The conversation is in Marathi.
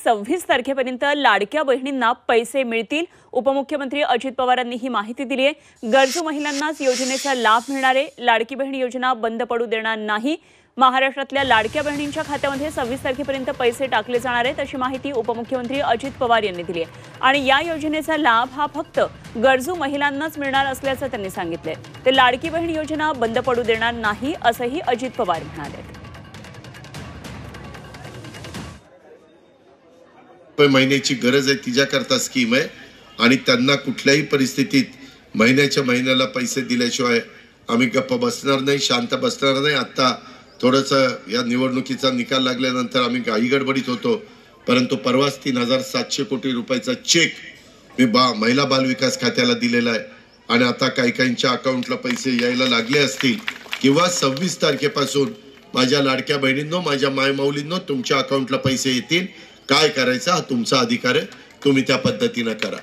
26 तारखेपर्यंत लाडक्या बहिणींना पैसे मिळतील। उपमुख्यमंत्री अजित पवारांनी ही माहिती दिली आहे। गरजू महिलांनाच योजनेचा लाभ मिळणार आहे। लाडकी बहीण योजना बंद पडू देणार नाही। महाराष्ट्रातल्या लाडक्या बहिणींच्या खात्यामध्ये 26 तारखेपर्यंत पैसे टाकले जाणार आहेत, अशी माहिती उपमुख्यमंत्री अजित पवार यांनी दिली आहे। आणि या योजनेचा लाभ हा फक्त गरजू महिलांनाच मिळणार असल्याचं त्यांनी सांगितलंय। ते लाडकी बहीण योजना बंद पडू देणार नाही, असंही अजित पवार म्हणाले। महिन्याची गरज आहे तिच्याकरता स्कीम आहे आणि त्यांना कुठल्याही परिस्थितीत महिन्याच्या महिन्याला पैसे दिल्याशिवाय आम्ही गप्प बसणार नाही, शांत बसणार नाही। आता थोडंसं या निवडणुकीचा निकाल लागल्यानंतर आम्ही घाई गडबडीत होतो, परंतु परवाच 3700 कोटी रुपयाचा चेक मी महिला बाल विकास खात्याला दिलेला आहे आणि आता काहींच्या अकाउंटला पैसे यायला लागले असतील किंवा 26 तारखेपासून माझ्या लाडक्या बहिणींनो, माझ्या मायमाऊलींनो तुमच्या अकाउंटला पैसे येतील। काय करायचं हा तुमचा अधिकार आहे, तुम्ही त्या पद्धतीने करा।